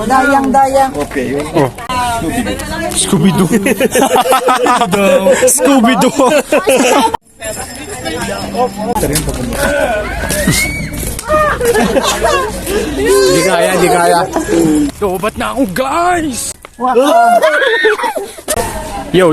Dayang. Okay. Oh. Scooby-Doo. Scooby-Doo. Di kaya. Lobat na ako, guys! Yo!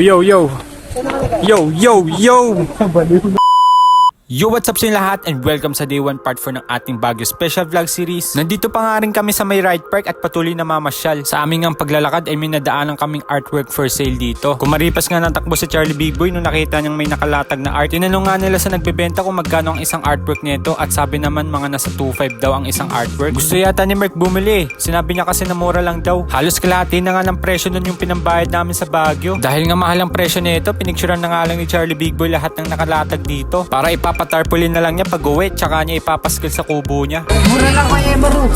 Yo, what's up sa inyo lahat and welcome sa day 1 part 4 ng ating Baguio special vlog series. Nandito pa nga rin kami sa may ride park at patuloy na mamasyal. Sa aming ang paglalakad ay may nadaanan kaming artwork for sale dito. Kumaripas nga natakbo si Charlie Big Boy nung nakita niyang may nakalatag na art. Tinanong nga nila sa nagbebenta kung magkano ang isang artwork nito at sabi naman mga nasa 2.5 daw ang isang artwork. Gusto yata ni Mark bumili. Sinabi niya kasi na mura lang daw. Halos kalahati na nga ng presyo nun yung pinambayad namin sa Baguio. Dahil nga mahal ang presyo nito, pinicturean na nga lang ni Charlie Big Boy lahat ng nakalatag dito para patarpulin na lang niya pag uwi, tsaka niya ipapaskil sa kubo niya. Mura lang kay Emaro.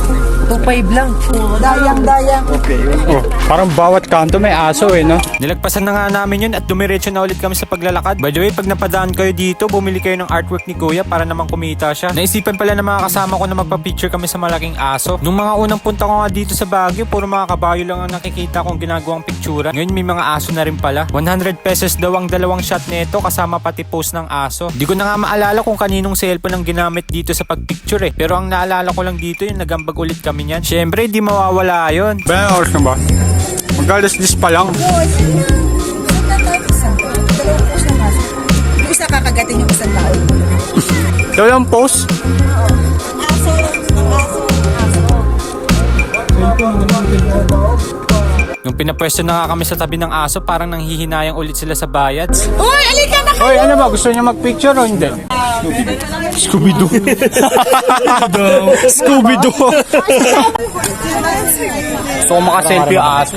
2.5 lang. Dayang. Okay. Oh, parang bawat kanto may aso no? Nilagpasan na nga namin yun at dumiretso na ulit kami sa paglalakad. By the way, pag napadaan kayo dito, bumili kayo ng artwork ni Kuya para naman kumita siya. Naisipan pala ng mga kasama ko na magpa-picture kami sa malaking aso. Nung mga unang punta ko nga dito sa Baguio, puro mga kabayo lang ang nakikita kong ginagawang picturean. Ngayon may mga aso na rin pala. 100 pesos daw ang dalawang shot nito kasama pati post ng aso. Di ko na nga maalala kung kaninong cellphone ang ginamit dito sa pagpicture Pero ang naalala ko lang dito yung nagambag ulit kami niyan. Syempre, di mawawala yun. Ba, oras na ba? Mag-alas 10 pa lang. Yung isa kakagatin yung isang tao. Dalawang post? Nung pinapwesto na nga kami sa tabi ng aso, parang nanghihinayang ulit sila sa bayad. Uy, alika na kayo! Hoy, ano ba? Gusto niyo mag-picture o hindi? Scooby-Doo. Scooby-Doo. Gusto ko makaselfie yung aso.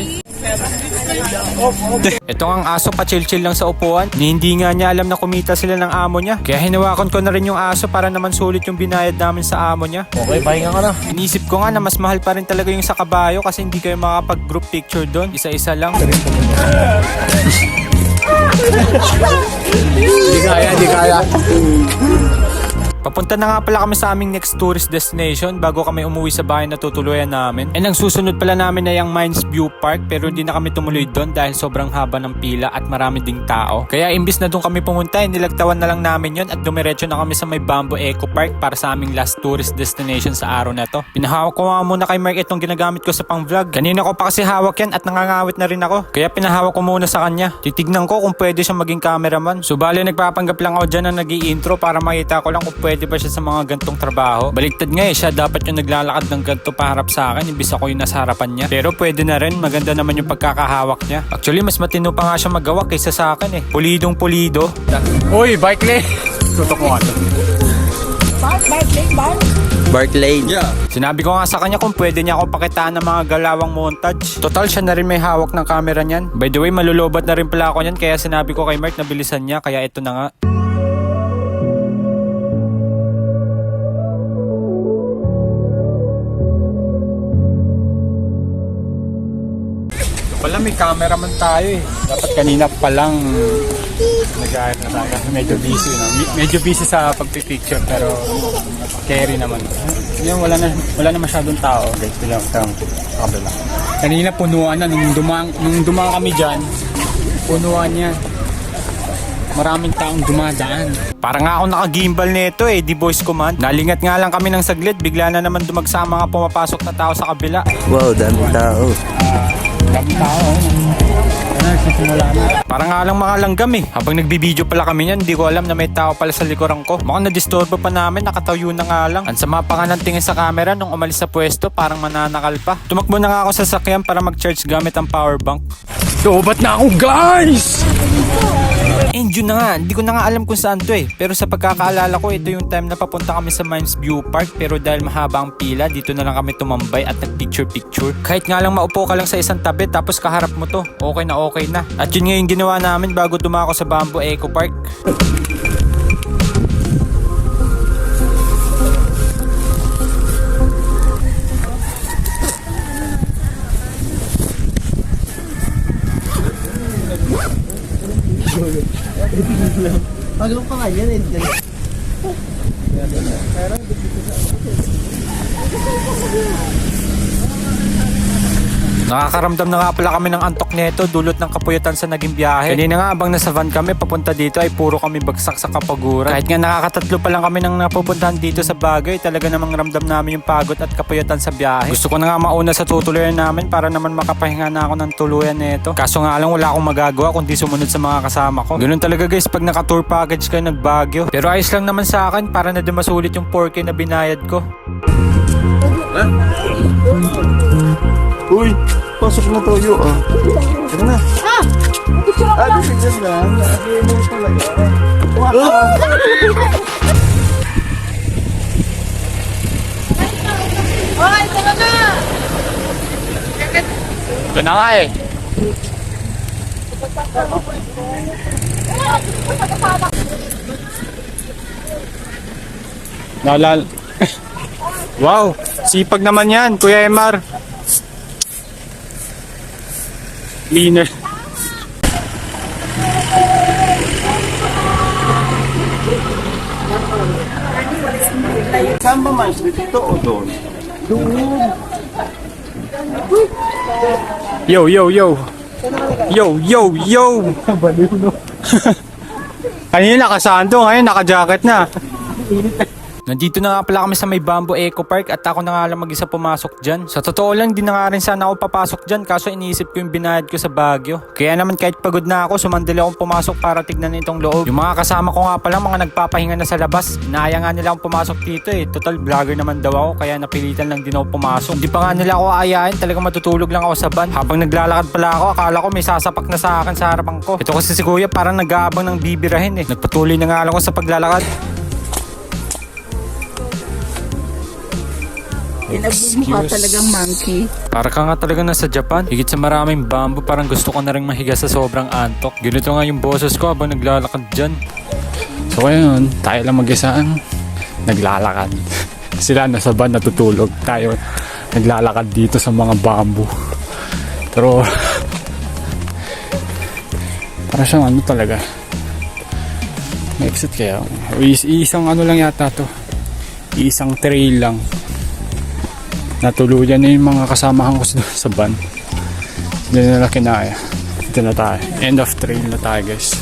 Ito ang aso, pa-chill-chill lang sa upuan. Hindi nga niya alam na kumita sila ng amo niya. Kaya hinawakan ko na rin yung aso para naman sulit yung binayad namin sa amo niya. Okay, pahinga ka na. Inisip ko nga na mas mahal pa rin talaga yung sa kabayo kasi hindi kayo makapag-group picture doon. Isa-isa lang. Di kaya. Papunta na nga pala kami sa aming next tourist destination bago kami umuwi sa bahay na tutuluyan namin. And ang susunod pala namin ay ang Mines View Park pero hindi na kami tumuloy doon dahil sobrang haba ng pila at marami ding tao. Kaya imbis na doon kami pumunta, nilagtawan na lang namin yon at dumiretso na kami sa may Bamboo Eco Park para sa aming last tourist destination sa araw na to. Pinahawak ko nga muna kay Mark itong ginagamit ko sa pang vlog. Kanina ko pa kasi hawak yan at nangangawit na rin ako. Kaya pinahawak ko muna sa kanya. Titignan ko kung pwede siyang maging cameraman. Subali nagpapanggap lang ako dyan na nag-i-intro para makita ko lang kung pwede ba siya sa mga gantong trabaho. Baliktad nga siya dapat yung naglalakad ng ganto paharap sa akin, imbis ako yung nasa harapan niya. Pero pwede na rin, maganda naman yung pagkakahawak niya. Actually, mas matino pa nga siya magawa kaysa sa akin Pulidong pulido. Uy, bike lane! Tutok mo nga to. Bark Lane. Yeah. Sinabi ko nga sa kanya kung pwede niya ako pakitaan ng mga galawang montage. Total, siya na rin may hawak ng camera niyan. By the way, malulobat na rin pala ako niyan kaya sinabi ko kay Mark na bilisan niya, kaya ito na nga. Wala, may cameraman tayo Dapat kanina pa lang nag-aayos na tayo. Medyo busy Medyo busy sa pagpipicture pero carry naman. Yan, wala na masyadong tao. Guys, lang kabila. Kanina punuan na nung dumang kami diyan. Punuan yan. Maraming taong dumadaan. Parang nga ako naka-gimbal nito di voice command. Nalingat nga lang kami ng saglit, bigla na naman dumagsa mga pumapasok na tao sa kabila. Wow, daming tao. Daming tao. Parang nga lang mga langgam Habang nagbibideo pala kami niyan, hindi ko alam na may tao pala sa likuran ko. Mukhang na-disturbo pa namin, nakatayo na nga lang. Ang sama pa nga ng tingin sa camera nung umalis sa pwesto, parang mananakal pa. Tumakbo na nga ako sa sakyan para mag-charge gamit ang power bank. Lobat na ako, guys! And yun na nga, hindi ko na nga alam kung saan to Pero sa pagkakaalala ko, ito yung time na papunta kami sa Mines View Park. Pero dahil mahaba ang pila, dito na lang kami tumambay at nag-picture-picture. Kahit nga lang maupo ka lang sa isang tabi tapos kaharap mo to, okay na. At yun nga yung ginawa namin bago dumako sa Bamboo Eco Park. Pagod ka nga yan Nakakaramdam na nga pala kami ng antok neto dulot ng kapuyatan sa naging biyahe. Kanina nga abang nasa van kami papunta dito ay puro kami bagsak sa kapaguran. Kahit nga nakakatatlo pa lang kami nang napupuntahan dito sa Baguio, talaga namang ramdam namin yung pagod at kapuyatan sa biyahe. Gusto ko na nga mauna sa tutuluyan namin para naman makapahinga na ako ng tuluyan neto. Kaso nga lang wala akong magagawa kundi sumunod sa mga kasama ko. Ganun talaga guys pag naka-tour package kayo nag Baguio. Pero ayos lang naman sa akin para na din masulit yung 4K na binayad ko. Uy, pasok na toyo ah. Tara na. Bibigyan lang. Hoy, tara na! Ito na nga eh. Nalal. Wow, sipag naman yan, Kuya Emar. Cleaner. Saan ba man? Dito o doon? Yo, yo, yo. Yo, yo, yo. Kanina nakasando, ngayon naka-jacket na. Nandito na nga pala kami sa may Bamboo Eco Park at ako na nga lang mag-isa pumasok dyan. Sa totoo lang, di na nga rin sana ako papasok dyan kaso iniisip ko yung binayad ko sa Baguio. Kaya naman kahit pagod na ako, sumandali akong pumasok para tignan itong loob. Yung mga kasama ko nga pala, mga nagpapahinga na sa labas. Inaaya nga nila akong pumasok dito eh. Total vlogger naman daw ako kaya napilitan lang din ako pumasok. Hindi pa nga nila ako aayain, talagang matutulog lang ako sa van. Habang naglalakad pala ako, akala ko may sasapak na sa akin sa harapan ko. Ito kasi si Kuya parang nag-aabang ng bibirahin eh. Nagpatuloy na nga lang ako sa paglalakad. Mukha talagang monkey. Para ka nga talaga nasa Japan. Higit sa maraming bamboo, parang gusto ko na rin mahiga sa sobrang antok. Ganito nga yung boses ko habang naglalakad dyan. So ngayon, tayo lang mag-isa ang naglalakad. Sila nasa van natutulog. Tayo naglalakad dito sa mga bamboo. Pero para siyang ano talaga. May exit kaya. Isang ano lang yata to. Isang trail lang. Natuluyan na yung mga kasamahan ko sa van. Hindi nila kinaya. Ito na tayo. End of trail na tayo guys.